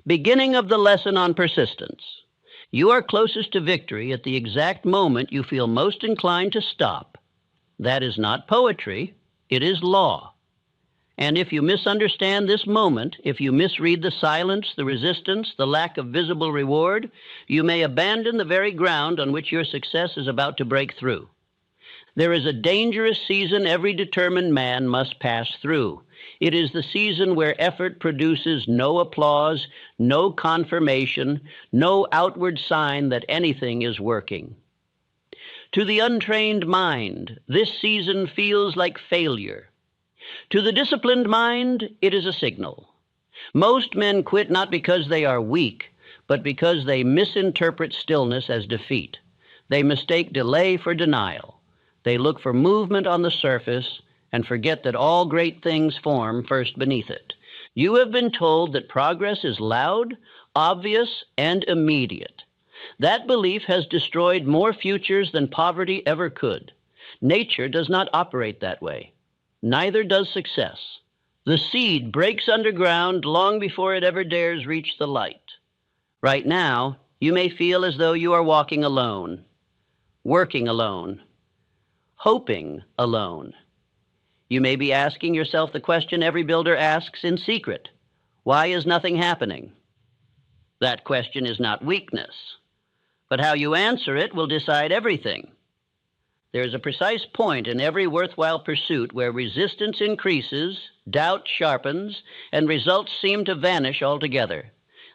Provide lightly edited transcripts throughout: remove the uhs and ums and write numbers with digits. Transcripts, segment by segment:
Beginning of the lesson on persistence. You are closest to victory at the exact moment you feel most inclined to stop. That is not poetry, it is law. And if you misunderstand this moment, if you misread the silence, the resistance, the lack of visible reward, you may abandon the very ground on which your success is about to break through. There is a dangerous season every determined man must pass through. It is the season where effort produces no applause, no confirmation, no outward sign that anything is working. To the untrained mind, this season feels like failure. To the disciplined mind, it is a signal. Most men quit not because they are weak, but because they misinterpret stillness as defeat. They mistake delay for denial. They look for movement on the surface and forget that all great things form first beneath it. You have been told that progress is loud, obvious, and immediate. That belief has destroyed more futures than poverty ever could. Nature does not operate that way. Neither does success. The seed breaks underground long before it ever dares reach the light. Right now, you may feel as though you are walking alone, working alone, hoping alone. You may be asking yourself the question every builder asks in secret: why is nothing happening? That question is not weakness, but how you answer it will decide everything. There is a precise point in every worthwhile pursuit where resistance increases, doubt sharpens, and results seem to vanish altogether.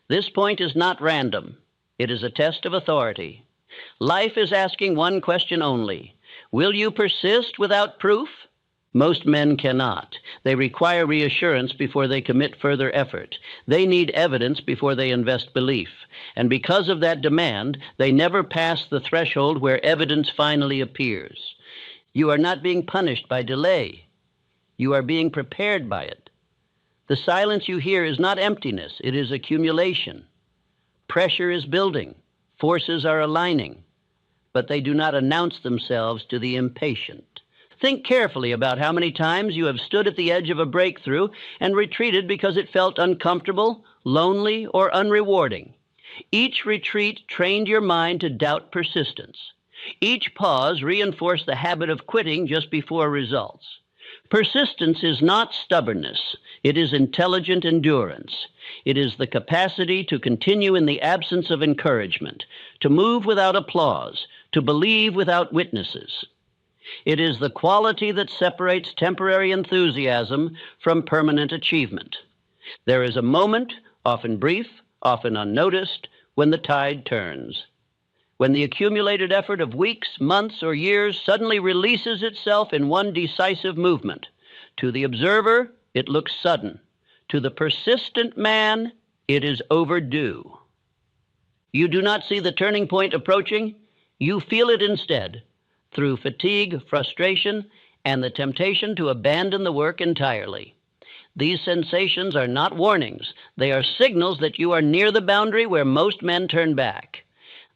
This point is not random. It is a test of authority. Life is asking one question only: will you persist without proof? Most men cannot. They require reassurance before they commit further effort. They need evidence before they invest belief. And because of that demand, they never pass the threshold where evidence finally appears. You are not being punished by delay. You are being prepared by it. The silence you hear is not emptiness, it is accumulation. Pressure is building. Forces are aligning. But they do not announce themselves to the impatient. Think carefully about how many times you have stood at the edge of a breakthrough and retreated because it felt uncomfortable, lonely, or unrewarding. Each retreat trained your mind to doubt persistence. Each pause reinforced the habit of quitting just before results. Persistence is not stubbornness. It is intelligent endurance. It is the capacity to continue in the absence of encouragement, to move without applause, to believe without witnesses. It is the quality that separates temporary enthusiasm from permanent achievement. There is a moment, often brief, often unnoticed, when the tide turns. When the accumulated effort of weeks, months, or years suddenly releases itself in one decisive movement. To the observer, it looks sudden. To the persistent man, it is overdue. You do not see the turning point approaching. You feel it instead, through fatigue, frustration, and the temptation to abandon the work entirely. These sensations are not warnings. They are signals that you are near the boundary where most men turn back.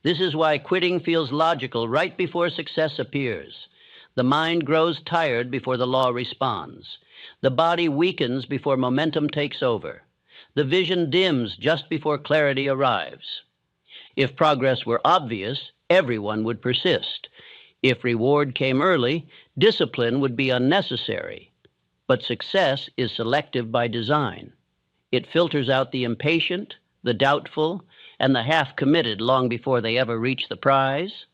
This is why quitting feels logical right before success appears. The mind grows tired before the law responds. The body weakens before momentum takes over. The vision dims just before clarity arrives. If progress were obvious, everyone would persist. If reward came early, discipline would be unnecessary. But success is selective by design. It filters out the impatient, the doubtful, and the half-committed long before they ever reach the prize.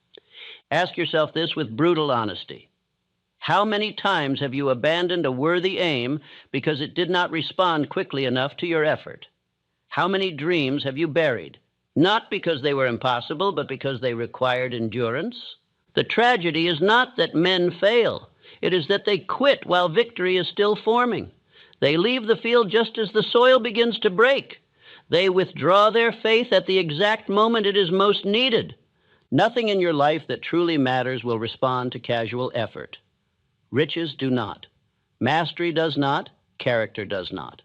Ask yourself this with brutal honesty. How many times have you abandoned a worthy aim because it did not respond quickly enough to your effort? How many dreams have you buried, not because they were impossible, but because they required endurance? The tragedy is not that men fail. It is that they quit while victory is still forming. They leave the field just as the soil begins to break. They withdraw their faith at the exact moment it is most needed. Nothing in your life that truly matters will respond to casual effort. Riches do not. Mastery does not. Character does not.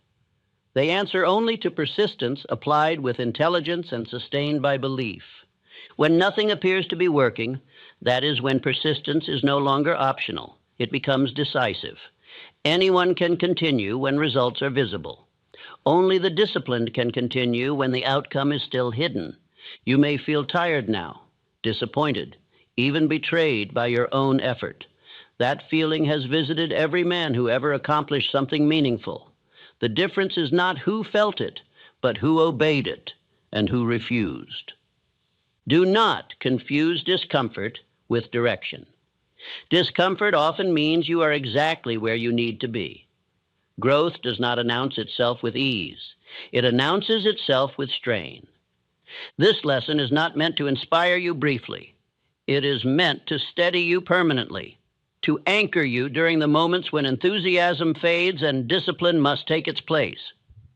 They answer only to persistence applied with intelligence and sustained by belief. When nothing appears to be working, that is when persistence is no longer optional. It becomes decisive. Anyone can continue when results are visible. Only the disciplined can continue when the outcome is still hidden. You may feel tired now, disappointed, even betrayed by your own effort. That feeling has visited every man who ever accomplished something meaningful. The difference is not who felt it, but who obeyed it and who refused. Do not confuse discomfort with direction. Discomfort often means you are exactly where you need to be. Growth does not announce itself with ease. It announces itself with strain. This lesson is not meant to inspire you briefly. It is meant to steady you permanently, to anchor you during the moments when enthusiasm fades and discipline must take its place.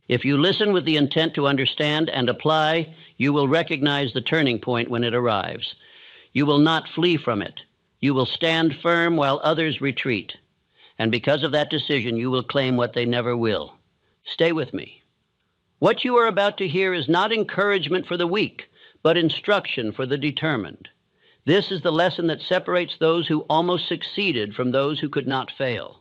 If you listen with the intent to understand and apply, you will recognize the turning point when it arrives. You will not flee from it. You will stand firm while others retreat. And because of that decision, you will claim what they never will. Stay with me. What you are about to hear is not encouragement for the weak, but instruction for the determined. This is the lesson that separates those who almost succeeded from those who could not fail.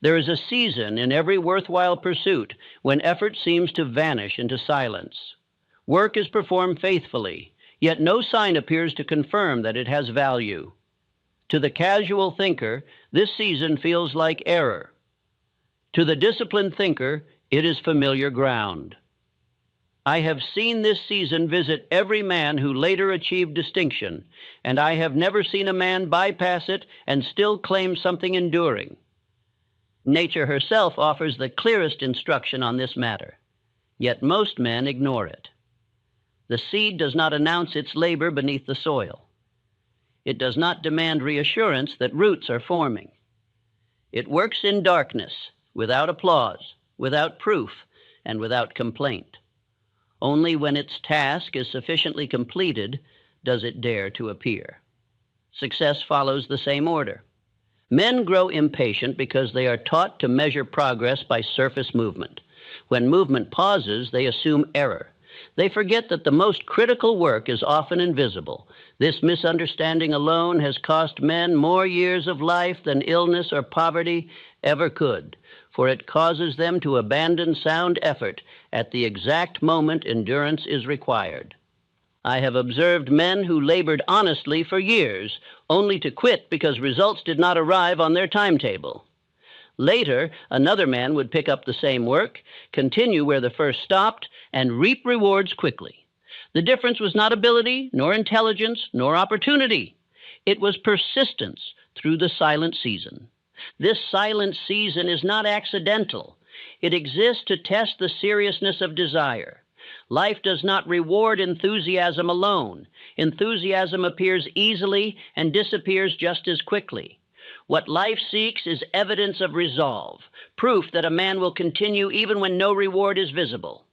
There is a season in every worthwhile pursuit when effort seems to vanish into silence. Work is performed faithfully, yet no sign appears to confirm that it has value. To the casual thinker, this season feels like error. To the disciplined thinker, it is familiar ground. I have seen this season visit every man who later achieved distinction, and I have never seen a man bypass it and still claim something enduring. Nature herself offers the clearest instruction on this matter, yet most men ignore it. The seed does not announce its labor beneath the soil. It does not demand reassurance that roots are forming. It works in darkness, without applause, without proof, and without complaint. Only when its task is sufficiently completed does it dare to appear. Success follows the same order. Men grow impatient because they are taught to measure progress by surface movement. When movement pauses, they assume error. They forget that the most critical work is often invisible. This misunderstanding alone has cost men more years of life than illness or poverty ever could, for it causes them to abandon sound effort at the exact moment endurance is required. I have observed men who labored honestly for years, only to quit because results did not arrive on their timetable. Later, another man would pick up the same work, continue where the first stopped, and reap rewards quickly. The difference was not ability, nor intelligence, nor opportunity. It was persistence through the silent season. This silent season is not accidental. It exists to test the seriousness of desire. Life does not reward enthusiasm alone. Enthusiasm appears easily and disappears just as quickly. What life seeks is evidence of resolve, proof that a man will continue even when no reward is visible.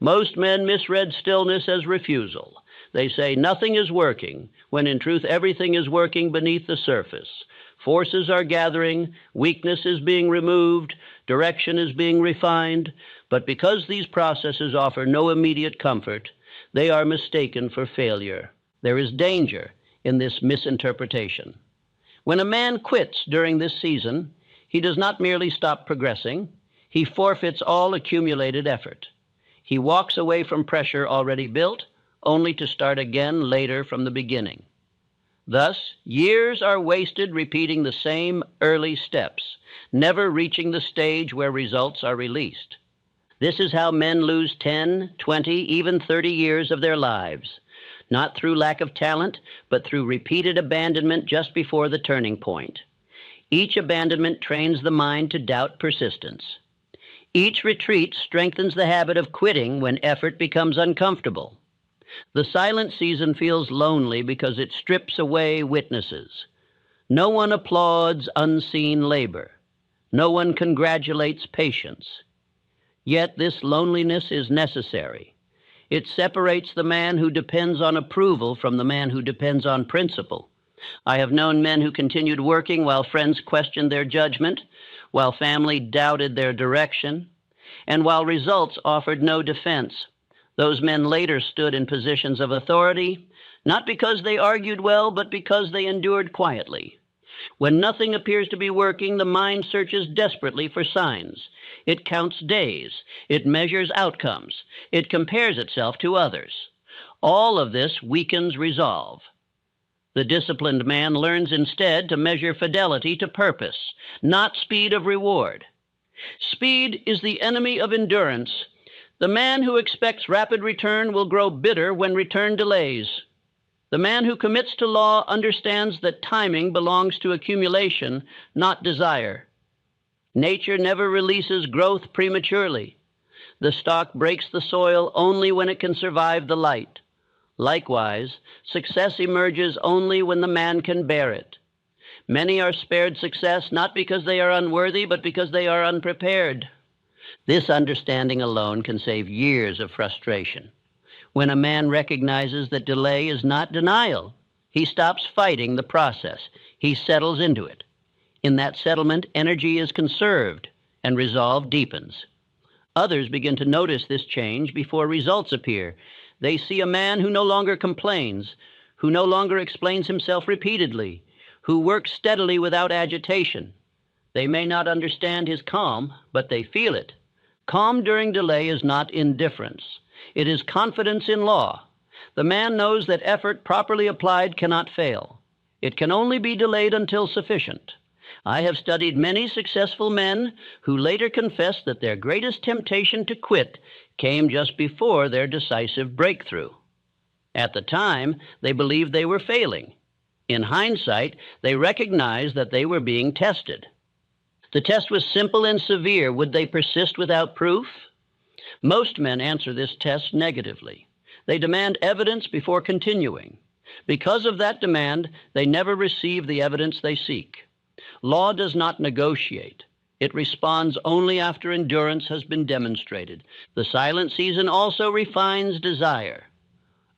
Most men misread stillness as refusal. They say nothing is working, when in truth everything is working beneath the surface. Forces are gathering, weakness is being removed, direction is being refined, but because these processes offer no immediate comfort, they are mistaken for failure. There is danger in this misinterpretation. When a man quits during this season, he does not merely stop progressing, he forfeits all accumulated effort. He walks away from pressure already built, only to start again later from the beginning. Thus, years are wasted repeating the same early steps, never reaching the stage where results are released. This is how men lose 10, 20, even 30 years of their lives, not through lack of talent, but through repeated abandonment just before the turning point. Each abandonment trains the mind to doubt persistence. Each retreat strengthens the habit of quitting when effort becomes uncomfortable. The silent season feels lonely because it strips away witnesses. No one applauds unseen labor. No one congratulates patience. Yet this loneliness is necessary. It separates the man who depends on approval from the man who depends on principle. I have known men who continued working while friends questioned their judgment, while family doubted their direction, and while results offered no defense. Those men later stood in positions of authority, not because they argued well, but because they endured quietly. When nothing appears to be working, the mind searches desperately for signs. It counts days. It measures outcomes. It compares itself to others. All of this weakens resolve. The disciplined man learns instead to measure fidelity to purpose, not speed of reward. Speed is the enemy of endurance. The man who expects rapid return will grow bitter when return delays. The man who commits to law understands that timing belongs to accumulation, not desire. Nature never releases growth prematurely. The stalk breaks the soil only when it can survive the light. Likewise, success emerges only when the man can bear it. Many are spared success not because they are unworthy, but because they are unprepared. This understanding alone can save years of frustration. When a man recognizes that delay is not denial, he stops fighting the process. He settles into it. In that settlement, energy is conserved and resolve deepens. Others begin to notice this change before results appear. They see a man who no longer complains, who no longer explains himself repeatedly, who works steadily without agitation. They may not understand his calm, but they feel it. Calm during delay is not indifference. It is confidence in law. The man knows that effort properly applied cannot fail. It can only be delayed until sufficient. I have studied many successful men who later confessed that their greatest temptation to quit came just before their decisive breakthrough. At the time, they believed they were failing. In hindsight, they recognized that they were being tested. The test was simple and severe. Would they persist without proof? Most men answer this test negatively. They demand evidence before continuing. Because of that demand, they never receive the evidence they seek. Law does not negotiate. It responds only after endurance has been demonstrated. The silent season also refines desire.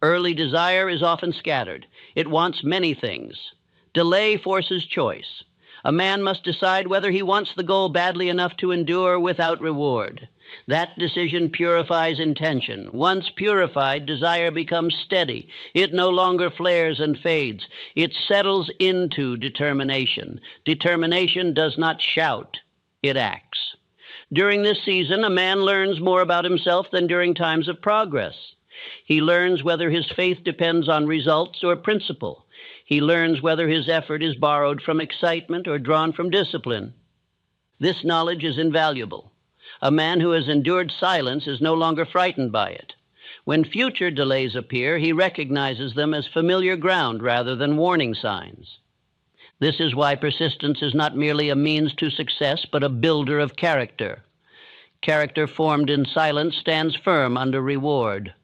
Early desire is often scattered. It wants many things. Delay forces choice. A man must decide whether he wants the goal badly enough to endure without reward. That decision purifies intention. Once purified, desire becomes steady. It no longer flares and fades. It settles into determination. Determination does not shout. It acts. During this season, a man learns more about himself than during times of progress. He learns whether his faith depends on results or principle. He learns whether his effort is borrowed from excitement or drawn from discipline. This knowledge is invaluable. A man who has endured silence is no longer frightened by it. When future delays appear, he recognizes them as familiar ground rather than warning signs. This is why persistence is not merely a means to success, but a builder of character. Character formed in silence stands firm under reward.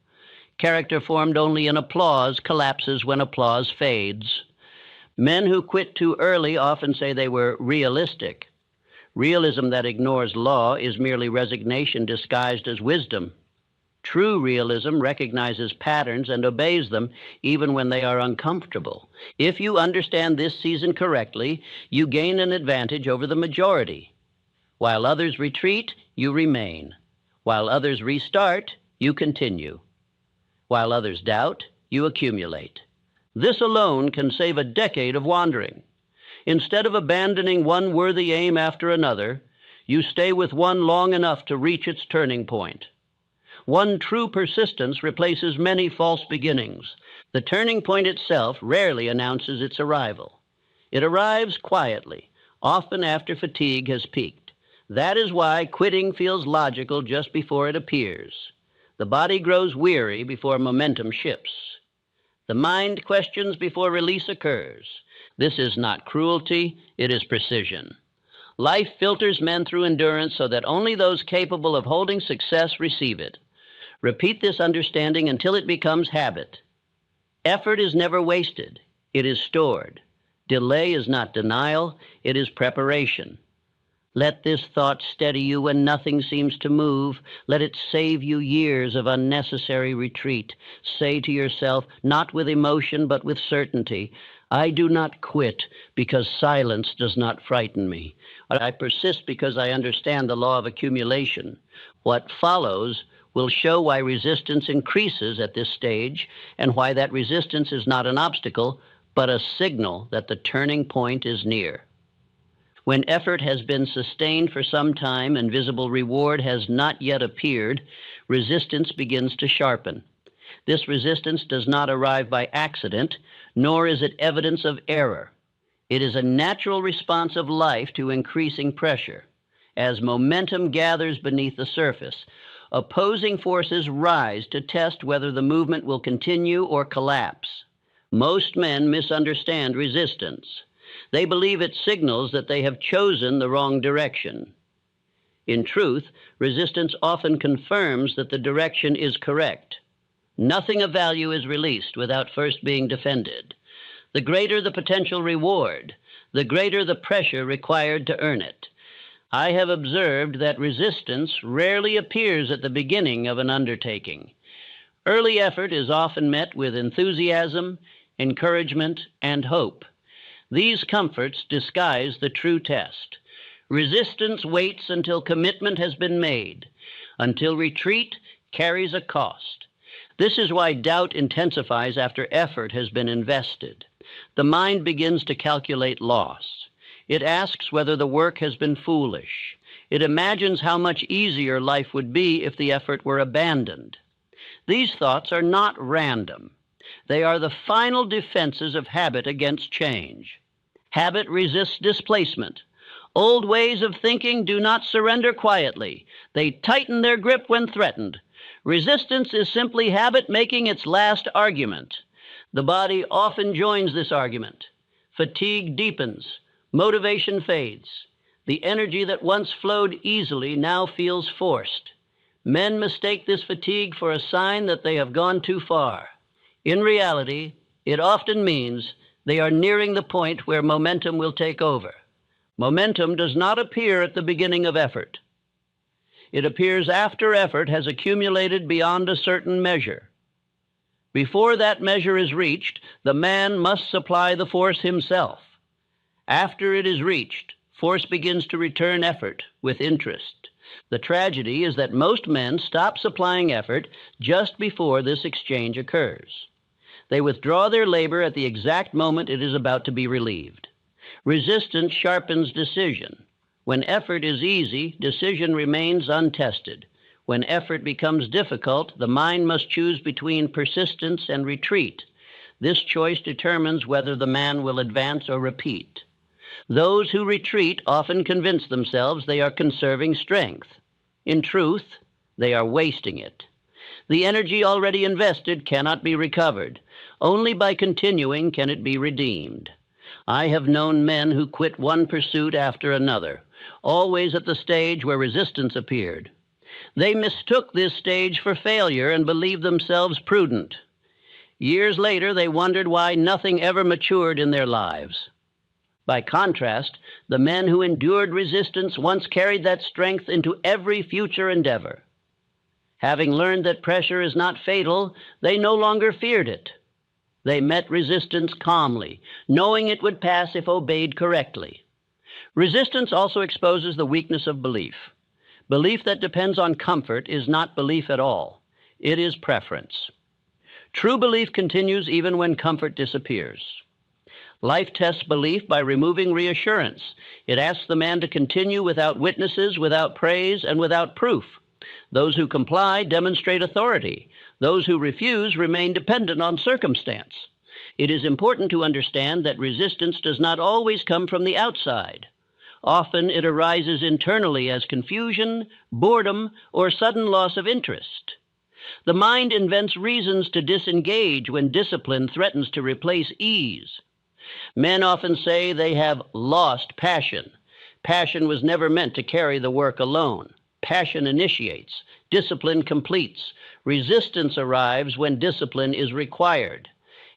Character formed only in applause collapses when applause fades. Men who quit too early often say they were realistic. Realism that ignores law is merely resignation disguised as wisdom. True realism recognizes patterns and obeys them even when they are uncomfortable. If you understand this season correctly, you gain an advantage over the majority. While others retreat, you remain. While others restart, you continue. While others doubt, you accumulate. This alone can save a decade of wandering. Instead of abandoning one worthy aim after another, you stay with one long enough to reach its turning point. One true persistence replaces many false beginnings. The turning point itself rarely announces its arrival. It arrives quietly, often after fatigue has peaked. That is why quitting feels logical just before it appears. The body grows weary before momentum shifts. The mind questions before release occurs. This is not cruelty, it is precision. Life filters men through endurance so that only those capable of holding success receive it. Repeat this understanding until it becomes habit. Effort is never wasted, it is stored. Delay is not denial, it is preparation. Let this thought steady you when nothing seems to move. Let it save you years of unnecessary retreat. Say to yourself, not with emotion but with certainty, I do not quit because silence does not frighten me. I persist because I understand the law of accumulation. What follows will show why resistance increases at this stage and why that resistance is not an obstacle, but a signal that the turning point is near. When effort has been sustained for some time and visible reward has not yet appeared, resistance begins to sharpen. This resistance does not arrive by accident, nor is it evidence of error. It is a natural response of life to increasing pressure. As momentum gathers beneath the surface, opposing forces rise to test whether the movement will continue or collapse. Most men misunderstand resistance. They believe it signals that they have chosen the wrong direction. In truth, resistance often confirms that the direction is correct. Nothing of value is released without first being defended. The greater the potential reward, the greater the pressure required to earn it. I have observed that resistance rarely appears at the beginning of an undertaking. Early effort is often met with enthusiasm, encouragement, and hope. These comforts disguise the true test. Resistance waits until commitment has been made, until retreat carries a cost. This is why doubt intensifies after effort has been invested. The mind begins to calculate loss. It asks whether the work has been foolish. It imagines how much easier life would be if the effort were abandoned. These thoughts are not random. They are the final defenses of habit against change. Habit resists displacement. Old ways of thinking do not surrender quietly. They tighten their grip when threatened. Resistance is simply habit making its last argument. The body often joins this argument. Fatigue deepens. Motivation fades. The energy that once flowed easily now feels forced. Men mistake this fatigue for a sign that they have gone too far. In reality, it often means they are nearing the point where momentum will take over. Momentum does not appear at the beginning of effort. It appears after effort has accumulated beyond a certain measure. Before that measure is reached, the man must supply the force himself. After it is reached, force begins to return effort with interest. The tragedy is that most men stop supplying effort just before this exchange occurs. They withdraw their labor at the exact moment it is about to be relieved. Resistance sharpens decision. When effort is easy, decision remains untested. When effort becomes difficult, the mind must choose between persistence and retreat. This choice determines whether the man will advance or repeat. Those who retreat often convince themselves they are conserving strength. In truth, they are wasting it. The energy already invested cannot be recovered. Only by continuing can it be redeemed. I have known men who quit one pursuit after another, always at the stage where resistance appeared. They mistook this stage for failure and believed themselves prudent. Years later, they wondered why nothing ever matured in their lives. By contrast, the men who endured resistance once carried that strength into every future endeavor. Having learned that pressure is not fatal, they no longer feared it. They met resistance calmly, knowing it would pass if obeyed correctly. Resistance also exposes the weakness of belief. Belief that depends on comfort is not belief at all. It is preference. True belief continues even when comfort disappears. Life tests belief by removing reassurance. It asks the man to continue without witnesses, without praise, and without proof. Those who comply demonstrate authority. Those who refuse remain dependent on circumstance. It is important to understand that resistance does not always come from the outside. Often it arises internally as confusion, boredom, or sudden loss of interest. The mind invents reasons to disengage when discipline threatens to replace ease. Men often say they have lost passion. Passion was never meant to carry the work alone. Passion initiates. Discipline completes. Resistance arrives when discipline is required.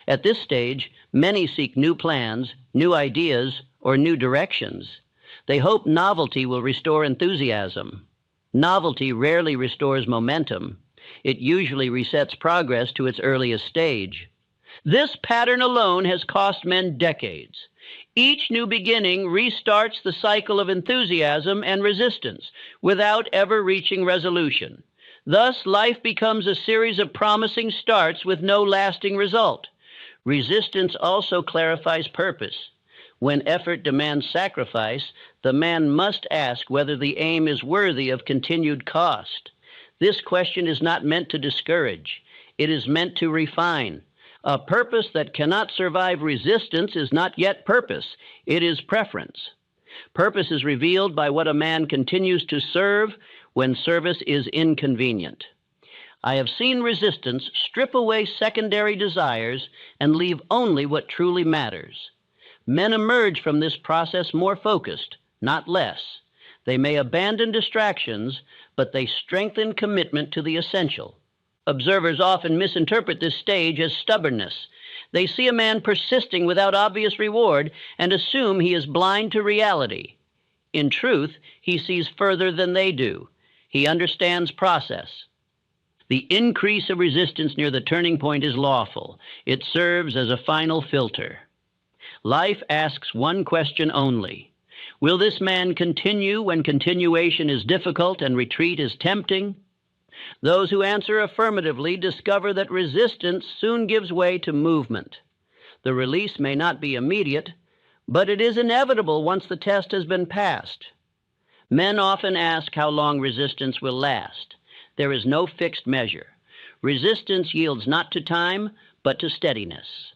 At this stage, many seek new plans, new ideas, or new directions. They hope novelty will restore enthusiasm. Novelty rarely restores momentum. It usually resets progress to its earliest stage. This pattern alone has cost men decades. Each new beginning restarts the cycle of enthusiasm and resistance without ever reaching resolution. Thus, life becomes a series of promising starts with no lasting result. Resistance also clarifies purpose. When effort demands sacrifice, the man must ask whether the aim is worthy of continued cost. This question is not meant to discourage. It is meant to refine. A purpose that cannot survive resistance is not yet purpose. It is preference. Purpose is revealed by what a man continues to serve when service is inconvenient. I have seen resistance strip away secondary desires and leave only what truly matters. Men emerge from this process more focused, not less. They may abandon distractions, but they strengthen commitment to the essential. Observers often misinterpret this stage as stubbornness. They see a man persisting without obvious reward and assume he is blind to reality. In truth, he sees further than they do. He understands process. The increase of resistance near the turning point is lawful. It serves as a final filter. Life asks one question only. Will this man continue when continuation is difficult and retreat is tempting? Those who answer affirmatively discover that resistance soon gives way to movement. The release may not be immediate, but it is inevitable once the test has been passed. Men often ask how long resistance will last. There is no fixed measure. Resistance yields not to time, but to steadiness.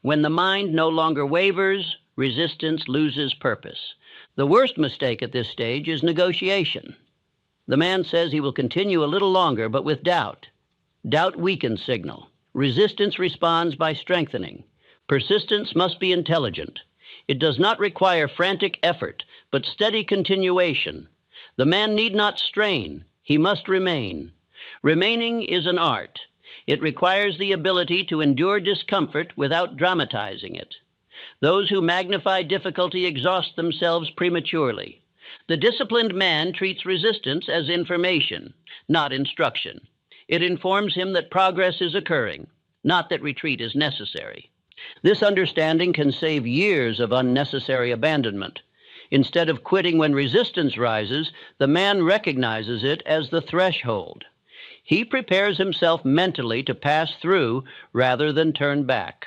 When the mind no longer wavers, resistance loses purpose. The worst mistake at this stage is negotiation. The man says he will continue a little longer, but with doubt. Doubt weakens signal. Resistance responds by strengthening. Persistence must be intelligent. It does not require frantic effort, but steady continuation. The man need not strain. He must remain. Remaining is an art. It requires the ability to endure discomfort without dramatizing it. Those who magnify difficulty exhaust themselves prematurely. The disciplined man treats resistance as information, not instruction. It informs him that progress is occurring, not that retreat is necessary. This understanding can save years of unnecessary abandonment. Instead of quitting when resistance rises, the man recognizes it as the threshold. He prepares himself mentally to pass through rather than turn back.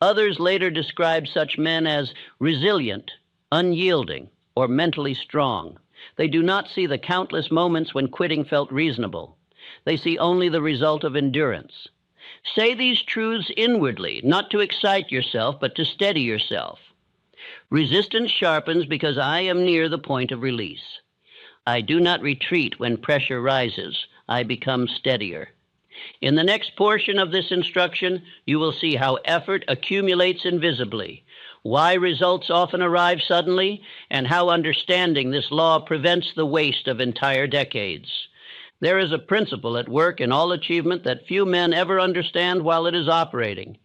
Others later describe such men as resilient, unyielding, or mentally strong. They do not see the countless moments when quitting felt reasonable. They see only the result of endurance. Say these truths inwardly, not to excite yourself, but to steady yourself. Resistance sharpens because I am near the point of release. I do not retreat when pressure rises. I become steadier. In the next portion of this instruction, you will see how effort accumulates invisibly, why results often arrive suddenly, and how understanding this law prevents the waste of entire decades. There is a principle at work in all achievement that few men ever understand while it is operating,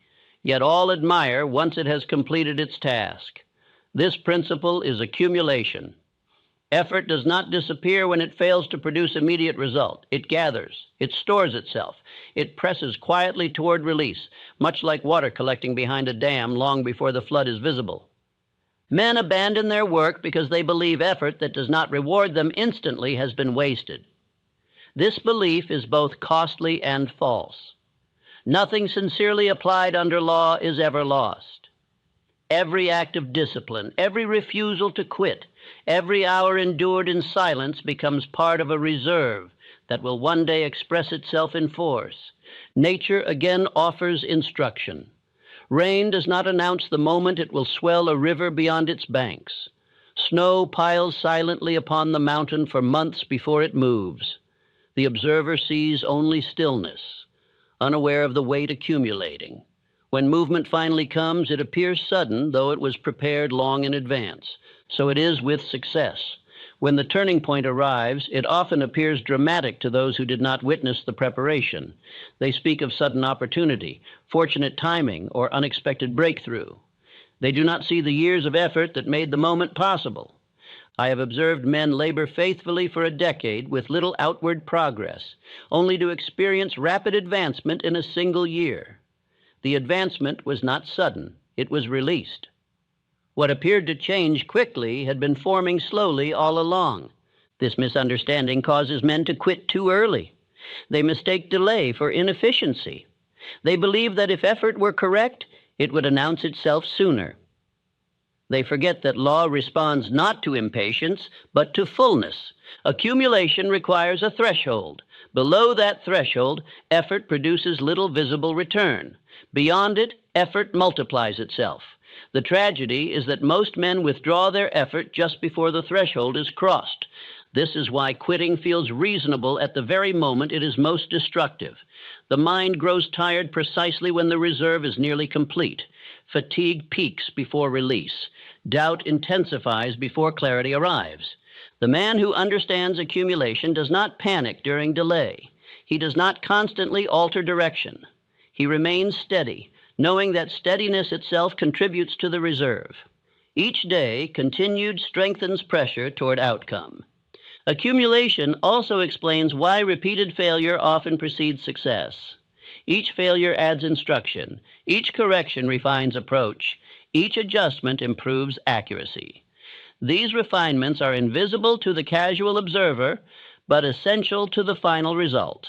yet all admire once it has completed its task. This principle is accumulation. Effort does not disappear when it fails to produce immediate result. It gathers, it stores itself, it presses quietly toward release, much like water collecting behind a dam long before the flood is visible. Men abandon their work because they believe effort that does not reward them instantly has been wasted. This belief is both costly and false. Nothing sincerely applied under law is ever lost. Every act of discipline, every refusal to quit, every hour endured in silence becomes part of a reserve that will one day express itself in force. Nature again offers instruction. Rain does not announce the moment it will swell a river beyond its banks. Snow piles silently upon the mountain for months before it moves. The observer sees only stillness, unaware of the weight accumulating. When movement finally comes, it appears sudden, though it was prepared long in advance. So it is with success. When the turning point arrives, it often appears dramatic to those who did not witness the preparation. They speak of sudden opportunity, fortunate timing, or unexpected breakthrough. They do not see the years of effort that made the moment possible. I have observed men labor faithfully for a decade with little outward progress, only to experience rapid advancement in a single year. The advancement was not sudden, it was released. What appeared to change quickly had been forming slowly all along. This misunderstanding causes men to quit too early. They mistake delay for inefficiency. They believe that if effort were correct, It would announce itself sooner. They forget that law responds not to impatience, but to fullness. Accumulation requires a threshold. Below that threshold, effort produces little visible return. Beyond it, effort multiplies itself. The tragedy is that most men withdraw their effort just before the threshold is crossed. This is why quitting feels reasonable at the very moment it is most destructive. The mind grows tired precisely when the reserve is nearly complete. Fatigue peaks before release. Doubt intensifies before clarity arrives. The man who understands accumulation does not panic during delay. He does not constantly alter direction. He remains steady, knowing that steadiness itself contributes to the reserve. Each day, continued strengthens pressure toward outcome. Accumulation also explains why repeated failure often precedes success. Each failure adds instruction. Each correction refines approach. Each adjustment improves accuracy. These refinements are invisible to the casual observer, but essential to the final result.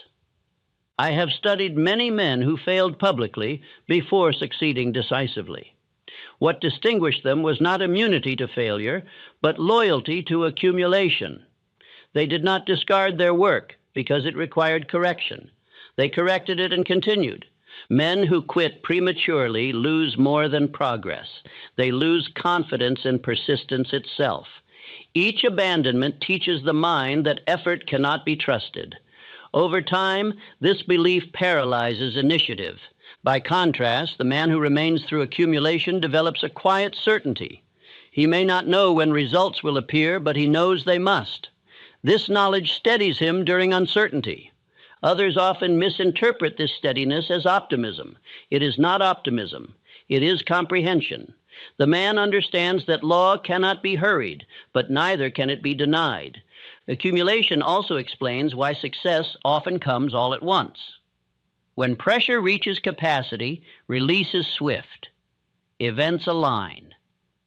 I have studied many men who failed publicly before succeeding decisively. What distinguished them was not immunity to failure, but loyalty to accumulation. They did not discard their work because it required correction. They corrected it and continued. Men who quit prematurely lose more than progress. They lose confidence in persistence itself. Each abandonment teaches the mind that effort cannot be trusted. Over time, this belief paralyzes initiative. By contrast, the man who remains through accumulation develops a quiet certainty. He may not know when results will appear, but he knows they must. This knowledge steadies him during uncertainty. Others often misinterpret this steadiness as optimism. It is not optimism. It is comprehension. The man understands that law cannot be hurried, but neither can it be denied. Accumulation also explains why success often comes all at once. When pressure reaches capacity, release is swift. Events align.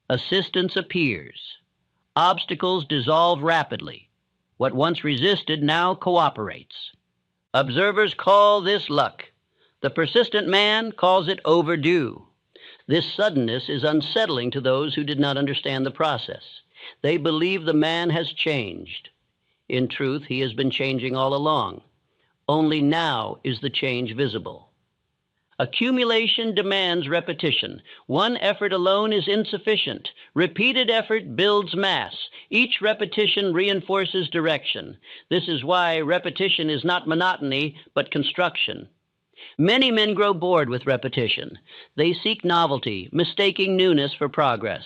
Assistance appears. Obstacles dissolve rapidly. What once resisted now cooperates. Observers call this luck. The persistent man calls it overdue. This suddenness is unsettling to those who did not understand the process. They believe the man has changed. In truth, he has been changing all along. Only now is the change visible. Accumulation demands repetition. One effort alone is insufficient. Repeated effort builds mass. Each repetition reinforces direction. This is why repetition is not monotony, but construction. Many men grow bored with repetition. They seek novelty, mistaking newness for progress.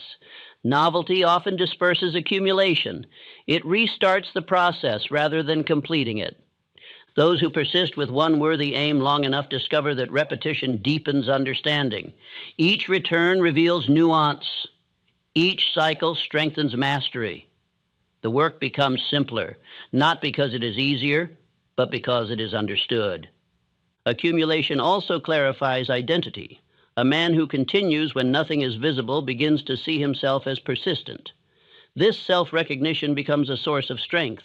Novelty often disperses accumulation. It restarts the process rather than completing it. Those who persist with one worthy aim long enough discover that repetition deepens understanding. Each return reveals nuance. Each cycle strengthens mastery. The work becomes simpler, not because it is easier, but because it is understood. Accumulation also clarifies identity. A man who continues when nothing is visible begins to see himself as persistent. This self-recognition becomes a source of strength.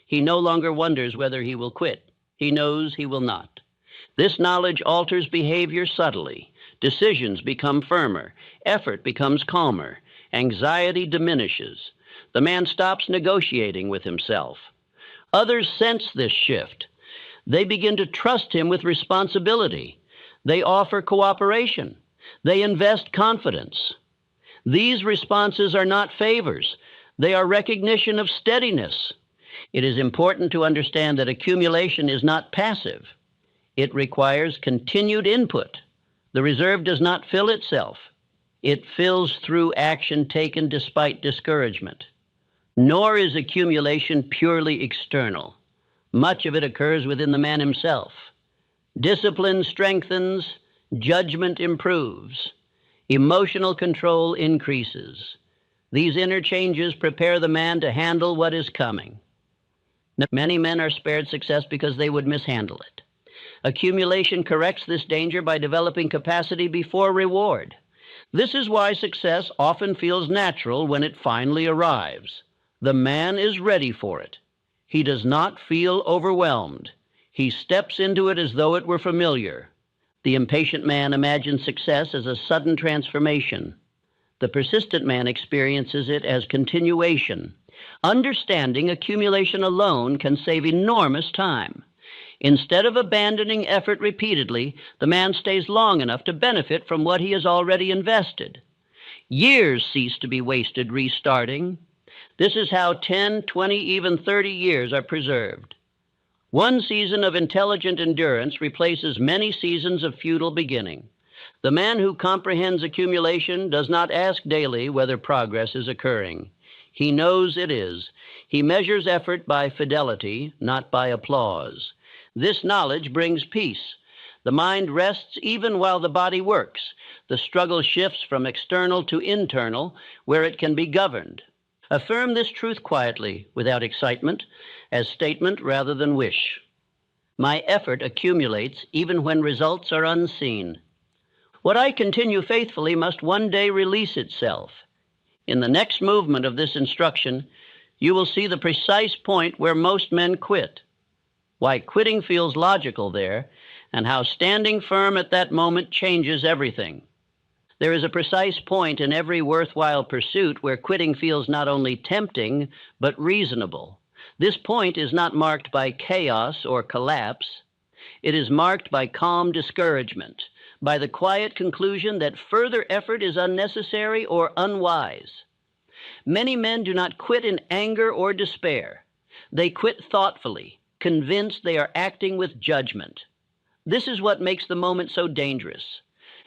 He no longer wonders whether he will quit. He knows he will not. This knowledge alters behavior subtly. Decisions become firmer. Effort becomes calmer. Anxiety diminishes. The man stops negotiating with himself. Others sense this shift. They begin to trust him with responsibility. They offer cooperation. They invest confidence. These responses are not favors. They are recognition of steadiness. It is important to understand that accumulation is not passive. It requires continued input. The reserve does not fill itself. It fills through action taken despite discouragement. Nor is accumulation purely external. Much of it occurs within the man himself. Discipline strengthens, judgment improves, emotional control increases. These inner changes prepare the man to handle what is coming. Many men are spared success because they would mishandle it. Accumulation corrects this danger by developing capacity before reward. This is why success often feels natural when it finally arrives. The man is ready for it. He does not feel overwhelmed. He steps into it as though it were familiar. The impatient man imagines success as a sudden transformation. The persistent man experiences it as continuation. Understanding accumulation alone can save enormous time. Instead of abandoning effort repeatedly, the man stays long enough to benefit from what he has already invested. Years cease to be wasted restarting. This is how 10, 20, even 30 years are preserved. One season of intelligent endurance replaces many seasons of futile beginning. The man who comprehends accumulation does not ask daily whether progress is occurring. He knows it is. He measures effort by fidelity, not by applause. This knowledge brings peace. The mind rests even while the body works. The struggle shifts from external to internal, where it can be governed. Affirm this truth quietly, without excitement, as statement rather than wish. My effort accumulates even when results are unseen. What I continue faithfully must one day release itself. In the next movement of this instruction, you will see the precise point where most men quit, why quitting feels logical there, and how standing firm at that moment changes everything. There is a precise point in every worthwhile pursuit where quitting feels not only tempting, but reasonable. This point is not marked by chaos or collapse. It is marked by calm discouragement, by the quiet conclusion that further effort is unnecessary or unwise. Many men do not quit in anger or despair. They quit thoughtfully, convinced they are acting with judgment. This is what makes the moment so dangerous.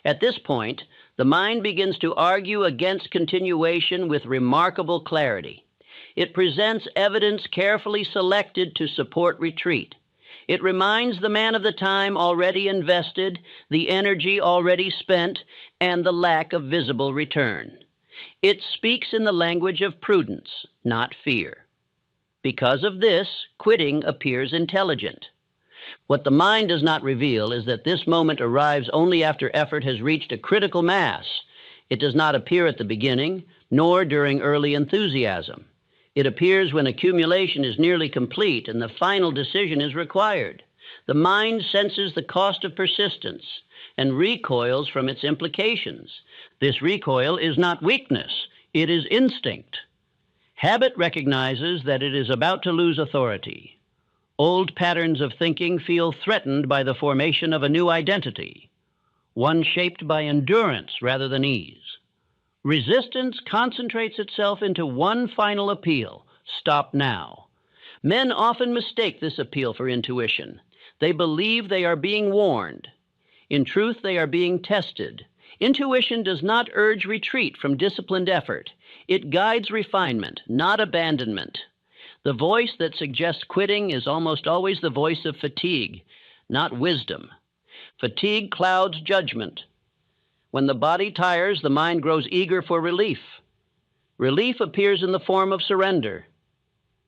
At this point, the mind begins to argue against continuation with remarkable clarity. It presents evidence carefully selected to support retreat. It reminds the man of the time already invested, the energy already spent, and the lack of visible return. It speaks in the language of prudence, not fear. Because of this, quitting appears intelligent. What the mind does not reveal is that this moment arrives only after effort has reached a critical mass. It does not appear at the beginning, nor during early enthusiasm. It appears when accumulation is nearly complete and the final decision is required. The mind senses the cost of persistence and recoils from its implications. This recoil is not weakness, it is instinct. Habit recognizes that it is about to lose authority. Old patterns of thinking feel threatened by the formation of a new identity, one shaped by endurance rather than ease. Resistance concentrates itself into one final appeal: stop now. Men often mistake this appeal for intuition. They believe they are being warned. In truth, they are being tested. Intuition does not urge retreat from disciplined effort. It guides refinement, not abandonment. The voice that suggests quitting is almost always the voice of fatigue, not wisdom. Fatigue clouds judgment. When the body tires, the mind grows eager for relief. Relief appears in the form of surrender.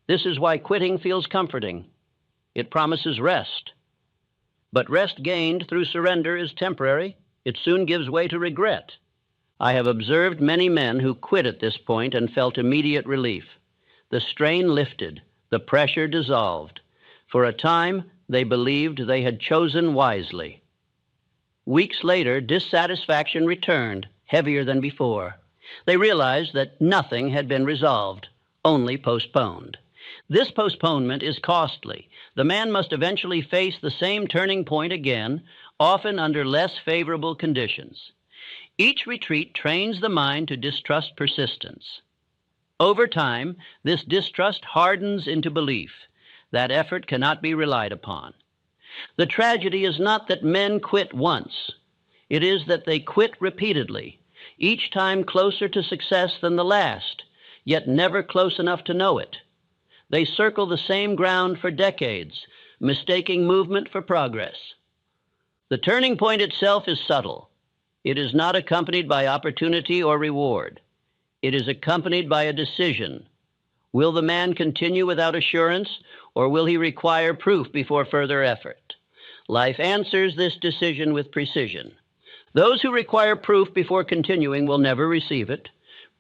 This is why quitting feels comforting. It promises rest. But rest gained through surrender is temporary. It soon gives way to regret. I have observed many men who quit at this point and felt immediate relief. The strain lifted, the pressure dissolved. For a time, they believed they had chosen wisely. Weeks later, dissatisfaction returned, heavier than before. They realized that nothing had been resolved, only postponed. This postponement is costly. The man must eventually face the same turning point again, often under less favorable conditions. Each retreat trains the mind to distrust persistence. Over time, this distrust hardens into belief that effort cannot be relied upon. The tragedy is not that men quit once. It is that they quit repeatedly, each time closer to success than the last, yet never close enough to know it. They circle the same ground for decades, mistaking movement for progress. The turning point itself is subtle. It is not accompanied by opportunity or reward. It is accompanied by a decision. Will the man continue without assurance, or will he require proof before further effort? Life answers this decision with precision. Those who require proof before continuing will never receive it.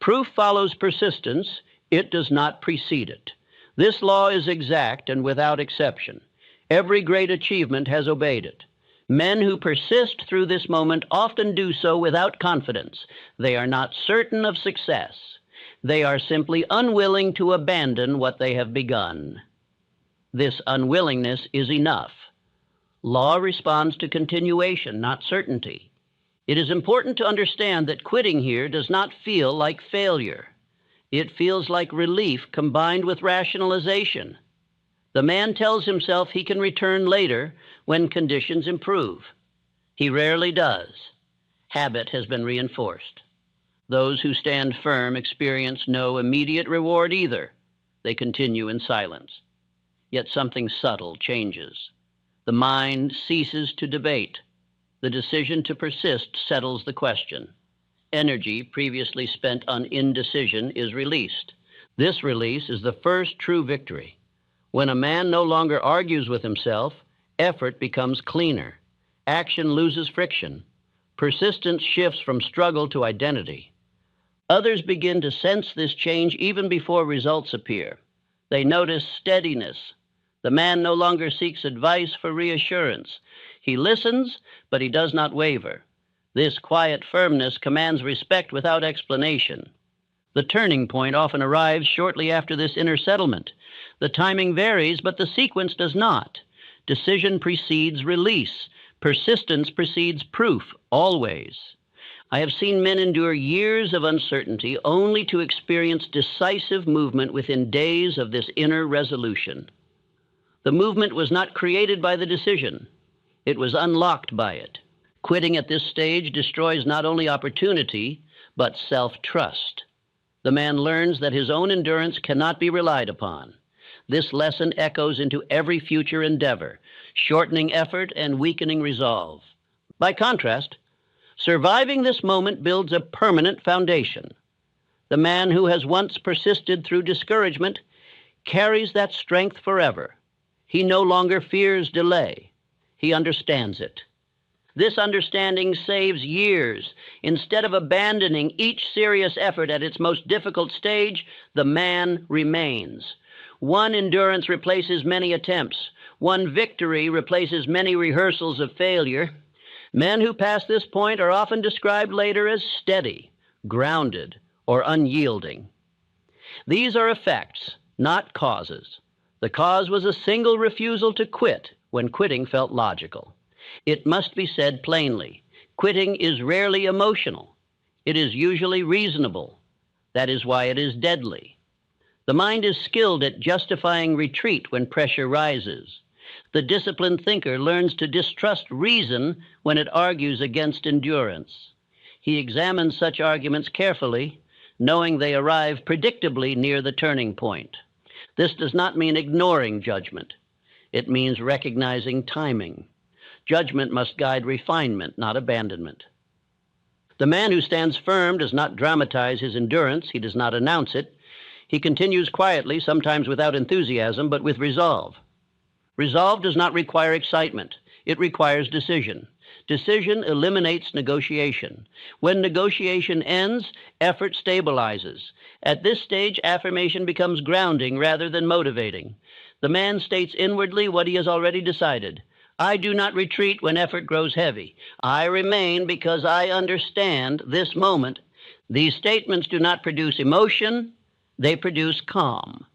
Proof follows persistence. It does not precede it. This law is exact and without exception. Every great achievement has obeyed it. Men who persist through this moment often do so without confidence. They are not certain of success. They are simply unwilling to abandon what they have begun. This unwillingness is enough. Law responds to continuation, not certainty. It is important to understand that quitting here does not feel like failure. It feels like relief combined with rationalization. The man tells himself he can return later when conditions improve. He rarely does. Habit has been reinforced. Those who stand firm experience no immediate reward either. They continue in silence. Yet something subtle changes. The mind ceases to debate. The decision to persist settles the question. Energy previously spent on indecision is released. This release is the first true victory. When a man no longer argues with himself, effort becomes cleaner. Action loses friction. Persistence shifts from struggle to identity. Others begin to sense this change even before results appear. They notice steadiness. The man no longer seeks advice for reassurance. He listens, but he does not waver. This quiet firmness commands respect without explanation. The turning point often arrives shortly after this inner settlement. The timing varies, but the sequence does not. Decision precedes release. Persistence precedes proof, always. I have seen men endure years of uncertainty only to experience decisive movement within days of this inner resolution. The movement was not created by the decision. It was unlocked by it. Quitting at this stage destroys not only opportunity, but self-trust. The man learns that his own endurance cannot be relied upon. This lesson echoes into every future endeavor, shortening effort and weakening resolve. By contrast, surviving this moment builds a permanent foundation. The man who has once persisted through discouragement carries that strength forever. He no longer fears delay. He understands it. This understanding saves years. Instead of abandoning each serious effort at its most difficult stage, the man remains. One endurance replaces many attempts. One victory replaces many rehearsals of failure. Men who pass this point are often described later as steady, grounded, or unyielding. These are effects, not causes. The cause was a single refusal to quit when quitting felt logical. It must be said plainly, quitting is rarely emotional. It is usually reasonable. That is why it is deadly. The mind is skilled at justifying retreat when pressure rises. The disciplined thinker learns to distrust reason when it argues against endurance. He examines such arguments carefully, knowing they arrive predictably near the turning point. This does not mean ignoring judgment. It means recognizing timing. Judgment must guide refinement, not abandonment. The man who stands firm does not dramatize his endurance. He does not announce it. He continues quietly, sometimes without enthusiasm, but with resolve. Resolve does not require excitement. It requires decision. Decision eliminates negotiation. When negotiation ends, effort stabilizes. At this stage, affirmation becomes grounding rather than motivating. The man states inwardly what he has already decided. I do not retreat when effort grows heavy. I remain because I understand this moment. These statements do not produce emotion. They produce calm.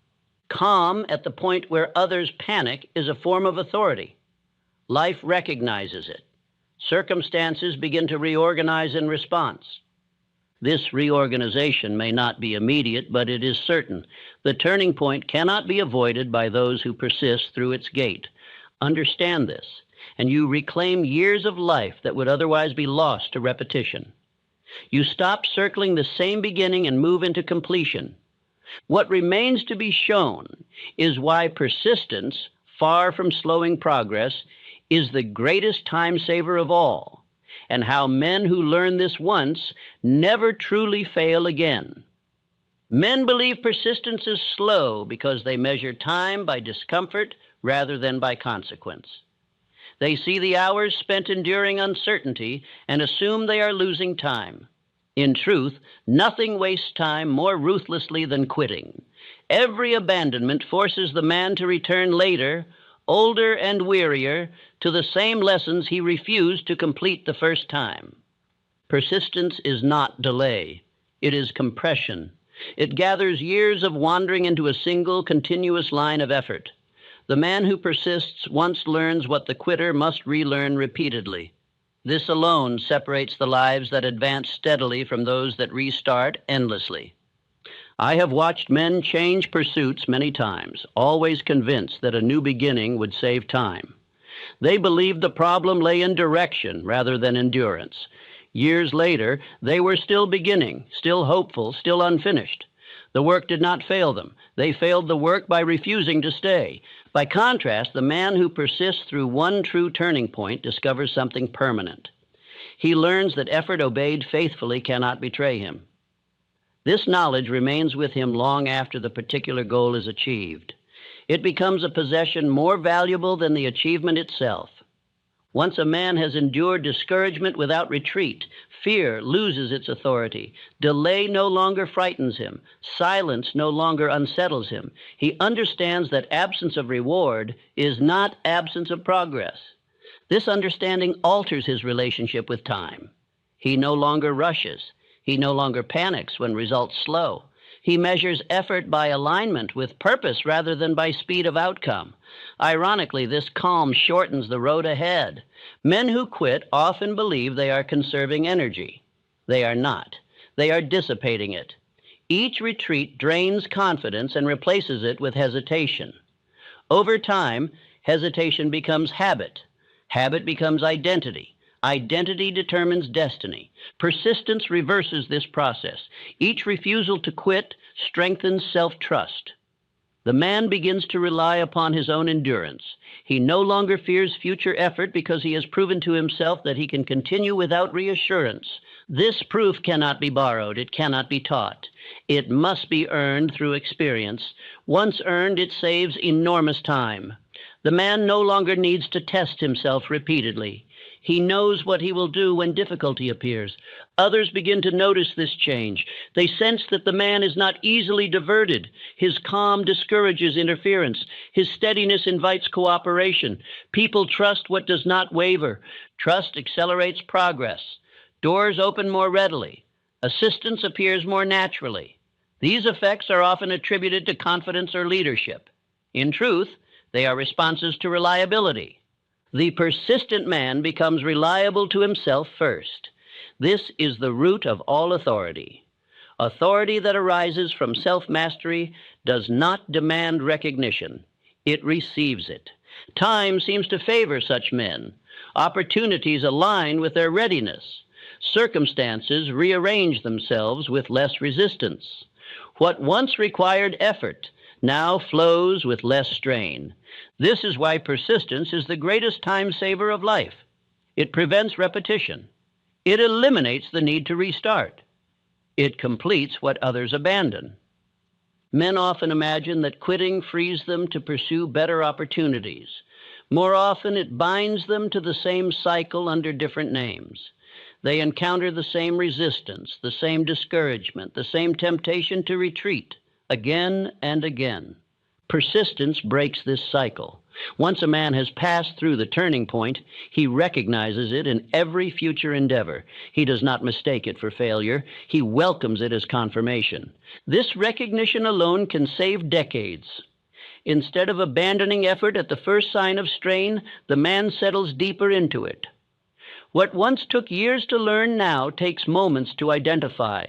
Calm at the point where others panic is a form of authority. Life recognizes it. Circumstances begin to reorganize in response. This reorganization may not be immediate, but it is certain. The turning point cannot be avoided by those who persist through its gate. Understand this, and you reclaim years of life that would otherwise be lost to repetition. You stop circling the same beginning and move into completion. What remains to be shown is why persistence, far from slowing progress, is the greatest time saver of all, and how men who learn this once never truly fail again. Men believe persistence is slow because they measure time by discomfort rather than by consequence. They see the hours spent enduring uncertainty and assume they are losing time. In truth, nothing wastes time more ruthlessly than quitting. Every abandonment forces the man to return later, older and wearier, to the same lessons he refused to complete the first time. Persistence is not delay. It is compression. It gathers years of wandering into a single, continuous line of effort. The man who persists once learns what the quitter must relearn repeatedly. This alone separates the lives that advance steadily from those that restart endlessly. I have watched men change pursuits many times, always convinced that a new beginning would save time. They believed the problem lay in direction rather than endurance. Years later, they were still beginning, still hopeful, still unfinished. The work did not fail them. They failed the work by refusing to stay. By contrast, the man who persists through one true turning point discovers something permanent. He learns that effort obeyed faithfully cannot betray him. This knowledge remains with him long after the particular goal is achieved. It becomes a possession more valuable than the achievement itself. Once a man has endured discouragement without retreat, fear loses its authority. Delay no longer frightens him. Silence no longer unsettles him. He understands that absence of reward is not absence of progress. This understanding alters his relationship with time. He no longer rushes. He no longer panics when results slow. He measures effort by alignment with purpose rather than by speed of outcome. Ironically, this calm shortens the road ahead. Men who quit often believe they are conserving energy. They are not. They are dissipating it. Each retreat drains confidence and replaces it with hesitation. Over time, hesitation becomes habit. Habit becomes identity. Identity determines destiny. Persistence reverses this process. Each refusal to quit strengthens self-trust. The man begins to rely upon his own endurance. He no longer fears future effort because he has proven to himself that he can continue without reassurance. This proof cannot be borrowed. It cannot be taught. It must be earned through experience. Once earned, it saves enormous time. The man no longer needs to test himself repeatedly. He knows what he will do when difficulty appears. Others begin to notice this change. They sense that the man is not easily diverted. His calm discourages interference. His steadiness invites cooperation. People trust what does not waver. Trust accelerates progress. Doors open more readily. Assistance appears more naturally. These effects are often attributed to confidence or leadership. In truth, they are responses to reliability. The persistent man becomes reliable to himself first. This is the root of all authority. Authority that arises from self-mastery does not demand recognition. It receives it. Time seems to favor such men. Opportunities align with their readiness. Circumstances rearrange themselves with less resistance. What once required effort now flows with less strain. This is why persistence is the greatest time saver of life. It prevents repetition. It eliminates the need to restart. It completes what others abandon. Men often imagine that quitting frees them to pursue better opportunities. More often, it binds them to the same cycle under different names. They encounter the same resistance, the same discouragement, the same temptation to retreat, again and again. Persistence breaks this cycle. Once a man has passed through the turning point, he recognizes it in every future endeavor. He does not mistake it for failure. He welcomes it as confirmation. This recognition alone can save decades. Instead of abandoning effort at the first sign of strain, the man settles deeper into it. What once took years to learn now takes moments to identify.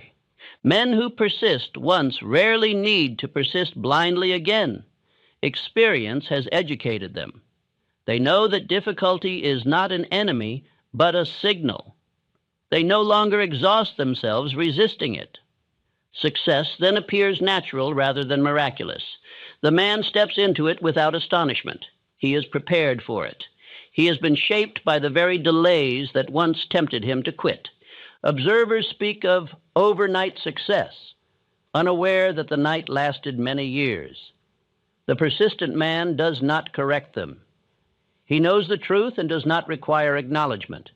Men who persist once rarely need to persist blindly again. Experience has educated them. They know that difficulty is not an enemy, but a signal. They no longer exhaust themselves resisting it. Success then appears natural rather than miraculous. The man steps into it without astonishment. He is prepared for it. He has been shaped by the very delays that once tempted him to quit. Observers speak of overnight success, unaware that the night lasted many years. The persistent man does not correct them. He knows the truth and does not require acknowledgement.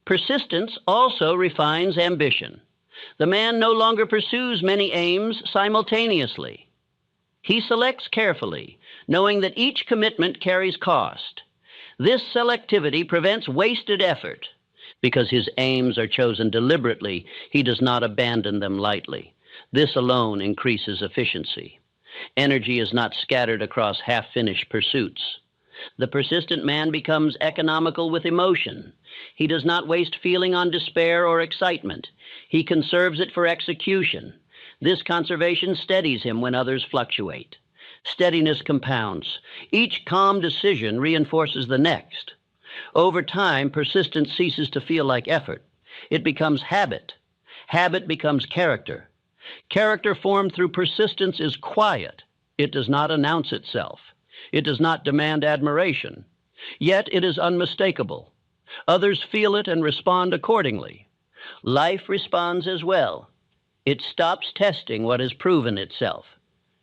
Persistence also refines ambition. The man no longer pursues many aims simultaneously. He selects carefully, knowing that each commitment carries cost. This selectivity prevents wasted effort. Because his aims are chosen deliberately, he does not abandon them lightly. This alone increases efficiency. Energy is not scattered across half-finished pursuits. The persistent man becomes economical with emotion. He does not waste feeling on despair or excitement. He conserves it for execution. This conservation steadies him when others fluctuate. Steadiness compounds. Each calm decision reinforces the next. Over time, persistence ceases to feel like effort. It becomes habit. Habit becomes character. Character formed through persistence is quiet. It does not announce itself. It does not demand admiration. Yet it is unmistakable. Others feel it and respond accordingly. Life responds as well. It stops testing what has proven itself.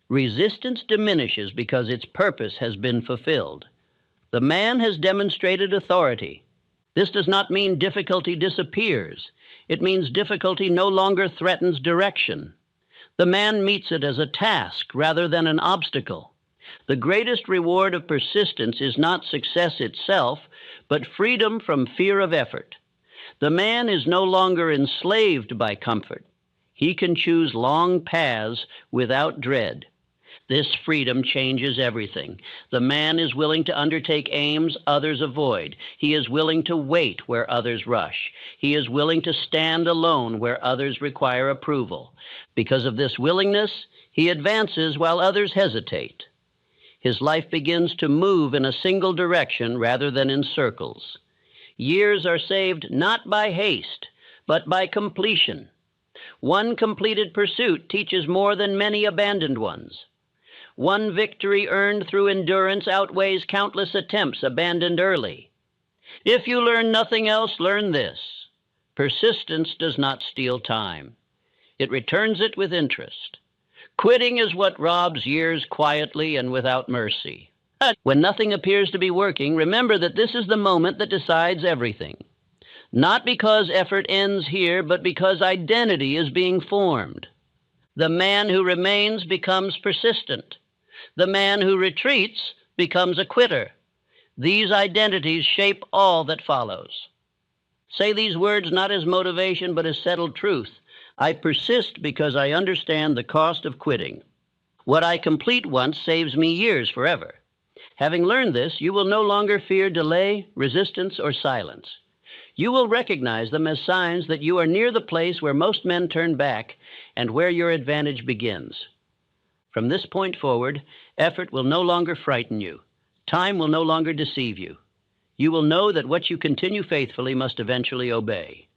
Resistance diminishes because its purpose has been fulfilled. The man has demonstrated authority. This does not mean difficulty disappears. It means difficulty no longer threatens direction. The man meets it as a task rather than an obstacle. The greatest reward of persistence is not success itself, but freedom from fear of effort. The man is no longer enslaved by comfort. He can choose long paths without dread. This freedom changes everything. The man is willing to undertake aims others avoid. He is willing to wait where others rush. He is willing to stand alone where others require approval. Because of this willingness, he advances while others hesitate. His life begins to move in a single direction rather than in circles. Years are saved not by haste, but by completion. One completed pursuit teaches more than many abandoned ones. One victory earned through endurance outweighs countless attempts abandoned early. If you learn nothing else, learn this. Persistence does not steal time. It returns it with interest. Quitting is what robs years quietly and without mercy. When nothing appears to be working, remember that this is the moment that decides everything. Not because effort ends here, but because identity is being formed. The man who remains becomes persistent. The man who retreats becomes a quitter. These identities shape all that follows. Say these words not as motivation, but as settled truth. I persist because I understand the cost of quitting. What I complete once saves me years forever. Having learned this, you will no longer fear delay, resistance, or silence. You will recognize them as signs that you are near the place where most men turn back and where your advantage begins. From this point forward, effort will no longer frighten you. Time will no longer deceive you. You will know that what you continue faithfully must eventually obey.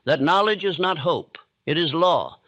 That knowledge is not hope, it is law.